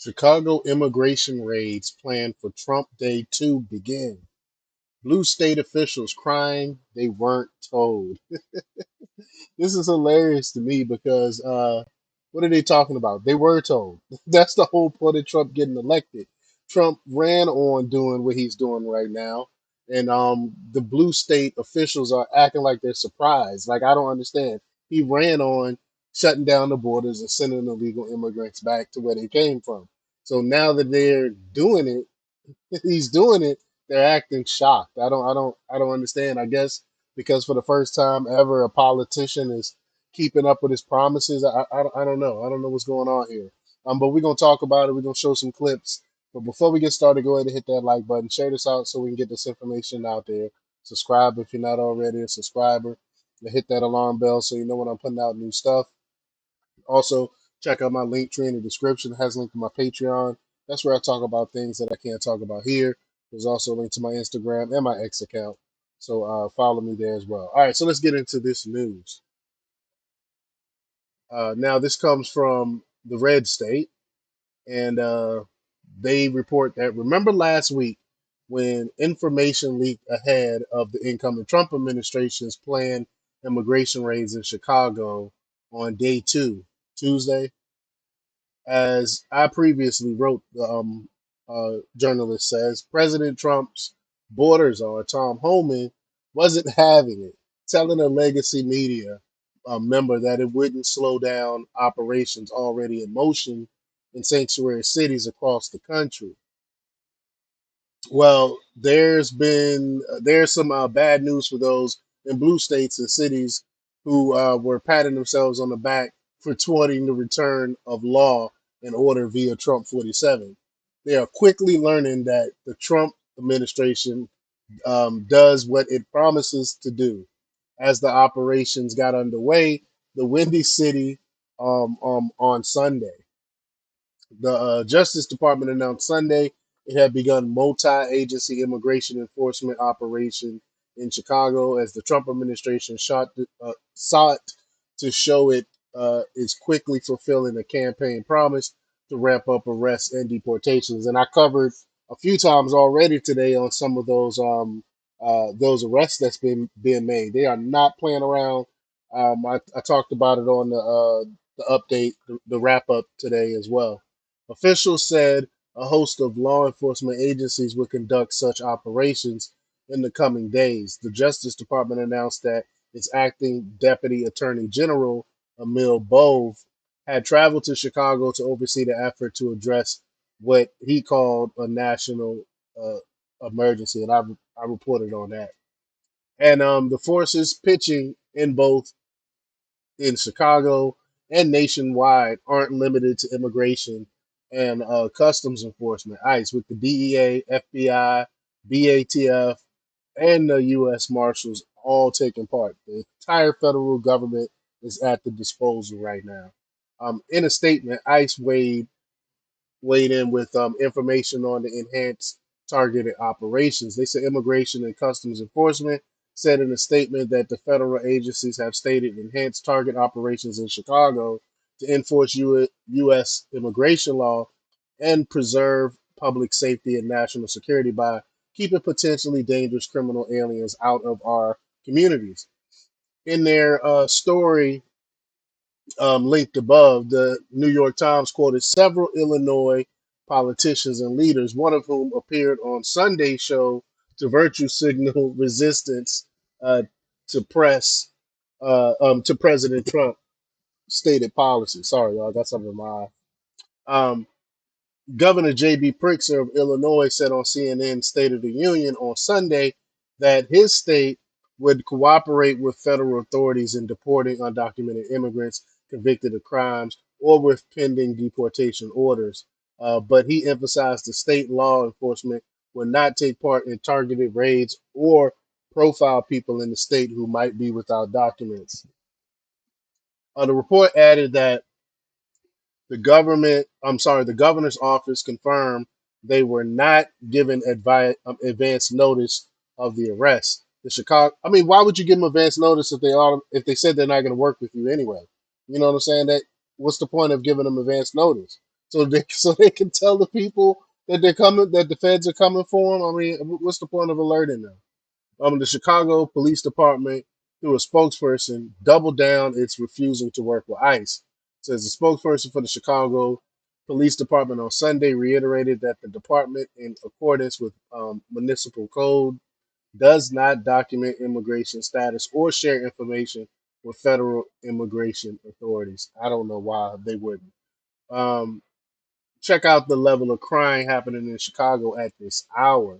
Chicago immigration raids planned for Trump Day 2 begin. Blue state officials crying they weren't told. This is hilarious to me because what are they talking about? They were told. That's the whole point of Trump getting elected. Trump ran on doing what he's doing right now, and the blue state officials are acting like they're surprised. Like I don't understand. He ran on shutting down the borders and sending illegal immigrants back to where they came from. So now that they're doing it, he's doing it, they're acting shocked. I don't understand. I guess because for the first time ever, a politician is keeping up with his promises. I don't know. I don't know what's going on here. But we're gonna talk about it. We're gonna show some clips. But before we get started, go ahead and hit that like button. Share this out so we can get this information out there. Subscribe if you're not already a subscriber. And hit that alarm bell so you know when I'm putting out new stuff. Also, check out my link tree in the description. It has a link to my Patreon. That's where I talk about things that I can't talk about here. There's also a link to my Instagram and my X account. So follow me there as well. All right, so let's get into this news. Now, this comes from the Red State, and they report that remember last week when information leaked ahead of the incoming Trump administration's planned immigration raids in Chicago on day two, Tuesday? As I previously wrote, the journalist says President Trump's border czar, Tom Homan, wasn't having it, telling a legacy media member that it wouldn't slow down operations already in motion in sanctuary cities across the country. Well, there's some bad news for those in blue states and cities who were patting themselves on the back for thwarting the return of law and order via Trump 47. They are quickly learning that the Trump administration does what it promises to do. As the operations got underway, the Windy City on Sunday. The Justice Department announced Sunday it had begun multi-agency immigration enforcement operation in Chicago as the Trump administration sought to show it is quickly fulfilling a campaign promise to ramp up arrests and deportations. And I covered a few times already today on some of those arrests that's been being made. They are not playing around. I talked about it on the update, the wrap up today as well. Officials said a host of law enforcement agencies will conduct such operations in the coming days. The Justice Department announced that its acting Deputy Attorney General, Emil Bove, had traveled to Chicago to oversee the effort to address what he called a national uh, emergency. And I reported on that. And the forces pitching in both in Chicago and nationwide aren't limited to immigration and customs enforcement, ICE, with the DEA, FBI, BATF, and the U.S. Marshals all taking part. The entire federal government is at the disposal right now. In a statement, ICE weighed in with information on the enhanced targeted operations. They said Immigration and Customs Enforcement said in a statement that the federal agencies have stated enhanced target operations in Chicago to enforce U.S. immigration law and preserve public safety and national security by keeping potentially dangerous criminal aliens out of our communities. In their story linked above, the New York Times quoted several Illinois politicians and leaders, one of whom appeared on Sunday's show to virtue signal resistance uh, to press to President Trump stated policy. Sorry, y'all, I got something in my eye. Um, Governor J.B. Pritzker of Illinois said on CNN State of the Union on Sunday that his state would cooperate with federal authorities in deporting undocumented immigrants convicted of crimes or with pending deportation orders. But he emphasized the state law enforcement would not take part in targeted raids or profile people in the state who might be without documents. The report added that the governor's office confirmed they were not given advance notice of the arrest. The Chicago, I mean, why would you give them advance notice if they said they're not going to work with you anyway? You know what I'm saying? That what's the point of giving them advance notice? so they can tell the people that they're coming, that the feds are coming for them. I mean, what's the point of alerting them? The Chicago Police Department, through a spokesperson, doubled down its refusal to work with ICE. Says the spokesperson for the Chicago Police Department on Sunday reiterated that the department, in accordance with municipal code, does not document immigration status or share information with federal immigration authorities. I don't know why they wouldn't. Um, Check out the level of crime happening in Chicago at this hour.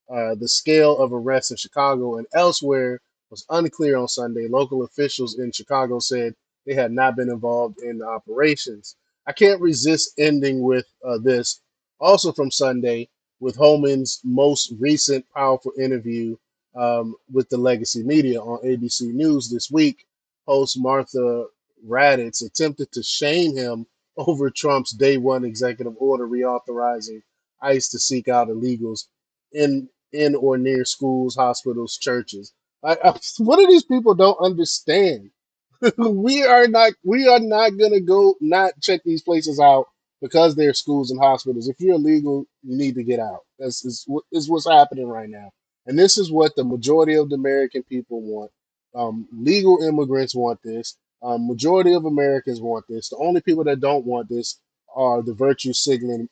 The scale of arrests in Chicago and elsewhere was unclear on Sunday. Local officials in Chicago said they had not been involved in the operations. I can't resist ending with this, also from Sunday, with Holman's most recent powerful interview with the legacy media on ABC News this week. Host Martha Raddatz attempted to shame him over Trump's day one executive order reauthorizing ICE to seek out illegals in or near schools, hospitals, churches. What do these people don't understand? We are not gonna go not check these places out because they're schools and hospitals. If you're illegal, you need to get out. That's is what's happening right now, and this is what the majority of the American people want. Legal immigrants want this. Majority of Americans want this. The only people that don't want this are the virtue signaling.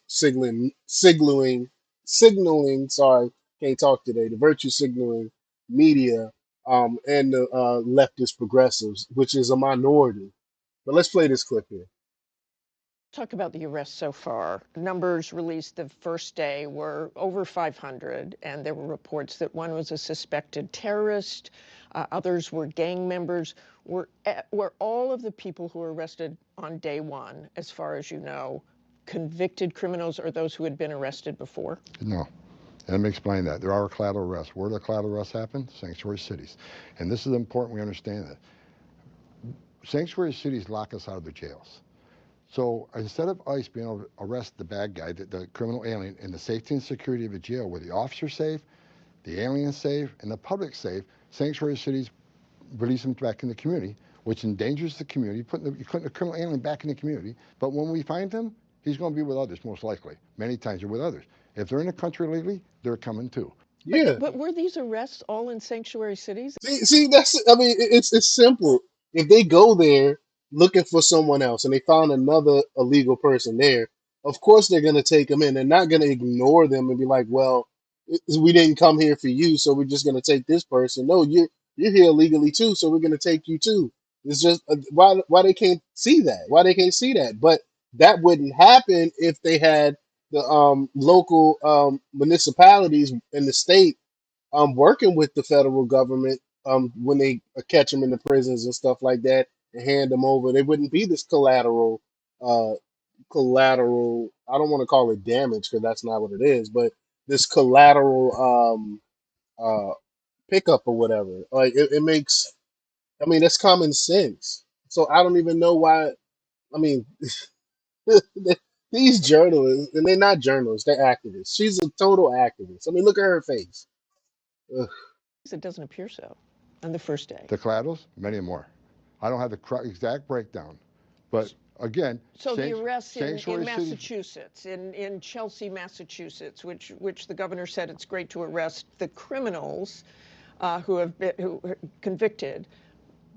Sorry, can't talk today. The virtue signaling media and the leftist progressives, which is a minority. But let's play this clip here. Talk about the arrests so far. Numbers released the first day were over 500, and there were reports that one was a suspected terrorist, others were gang members. Were all of the people who were arrested on day one, as far as you know, convicted criminals or those who had been arrested before? No. And let me explain that. There are collateral arrests. Where do the collateral arrests happen? Sanctuary cities. And this is important we understand that. Sanctuary cities lock us out of the jails. So instead of ICE being able to arrest the bad guy, the criminal alien, in the safety and security of a jail where the officer's safe, the alien's safe, and the public's safe, sanctuary cities release them back in the community, which endangers the community, putting the criminal alien back in the community. But when we find him, he's going to be with others, most likely. Many times they're with others. If they're in the country illegally, they're coming too. Yeah. But were these arrests all in sanctuary cities? See, that's. I mean, it's simple. If they go there looking for someone else and they found another illegal person there, of course they're gonna take them in. They're not gonna ignore them and be like, "Well, we didn't come here for you, so we're just gonna take this person." No, you're here illegally too, so we're gonna take you too. It's just why they can't see that. Why they can't see that. But that wouldn't happen if they had the local municipalities in the state working with the federal government when they catch them in the prisons and stuff like that and hand them over. There wouldn't be this uh, collateral. I don't want to call it damage because that's not what it is, but this collateral uh, pickup or whatever. Like it makes. I mean, that's common sense. So I don't even know why. I mean, these journalists, and they're not journalists, they're activists. She's a total activist. I mean, look at her face. Ugh. It doesn't appear so on the first day. The collaterals, many more. I don't have the exact breakdown. But again, So the arrests in sanctuary cities, Massachusetts, in Chelsea, Massachusetts, which the governor said it's great to arrest the criminals who have been convicted,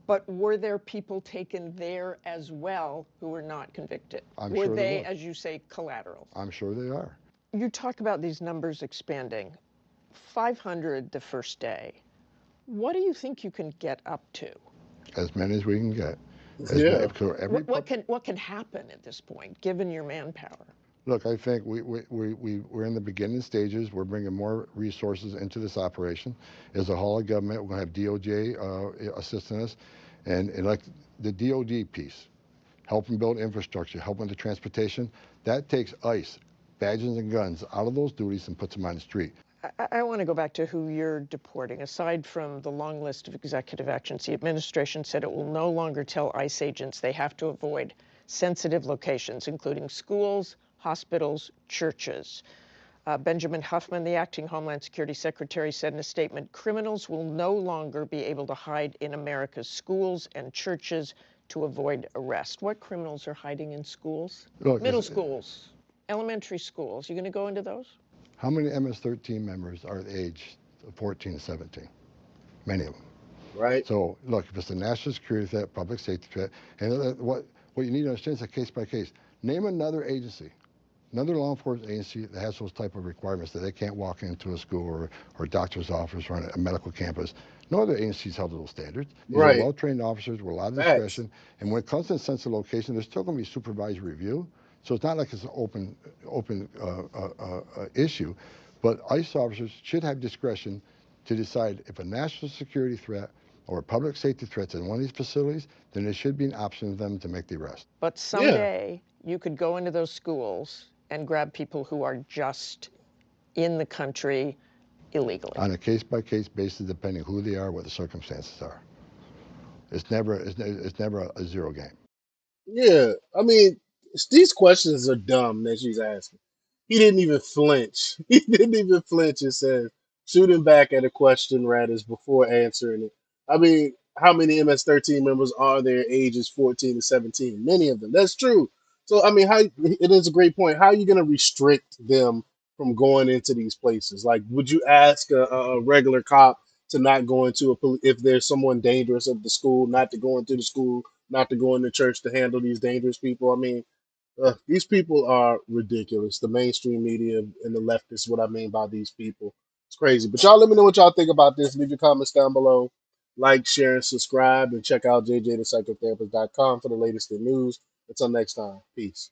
but were there people taken there as well who were not convicted? I'm Were sure there they, was. as you say, collaterals? I'm sure they are. You talk about these numbers expanding. 500 the first day. What do you think you can get up to? As many as we can get. Yeah. What can happen at this point, given your manpower? Look, I think we're in the beginning stages. We're bringing more resources into this operation. As a whole of government, we're going to have DOJ assisting us. And like the DOD piece, helping build infrastructure, helping the transportation, that takes ICE, badges and guns, out of those duties and puts them on the street. I want to go back to who you're deporting. Aside from the long list of executive actions, the administration said it will no longer tell ICE agents they have to avoid sensitive locations, including schools, hospitals, churches. Benjamin Huffman, the acting Homeland Security Secretary, said in a statement, criminals will no longer be able to hide in America's schools and churches to avoid arrest. What criminals are hiding in schools? Look, Middle schools. Elementary schools, you going to go into those? How many MS-13 members are the age of 14 to 17? Many of them. right? So look, if it's a national security threat, public safety threat, and what you need to understand is a case by case. Name another agency, another law enforcement agency that has those type of requirements that they can't walk into a school or doctor's office or on a medical campus. No other agency's held to those standards. These are Right. well-trained officers with a lot of Facts. discretion. And when it comes to sensitive location, there's still going to be supervised review. So it's not like it's an open issue. But ICE officers should have discretion to decide if a national security threat or a public safety threat's in one of these facilities, then there should be an option for them to make the arrest. But Yeah. someday you could go into those schools and grab people who are just in the country illegally. On a case-by-case basis, depending who they are, what the circumstances are. It's never a zero game. Yeah. I mean, these questions are dumb that she's asking. He didn't even flinch. He didn't even flinch and said, shooting back at a question, Radis, before answering it. I mean, how many MS-13 members are there ages 14 to 17? Many of them. That's true. So, I mean, how it is a great point. How are you going to restrict them from going into these places? Like, would you ask a regular cop to not go into if there's someone dangerous at the school, not to go into the school, not to go into church to handle these dangerous people? I mean, these people are ridiculous. The mainstream media and the leftists, what I mean by these people. It's crazy. But y'all let me know what y'all think about this. Leave your comments down below. Like, share, and subscribe. And check out jjthepsychotherapist.com for the latest in news. Until next time. Peace.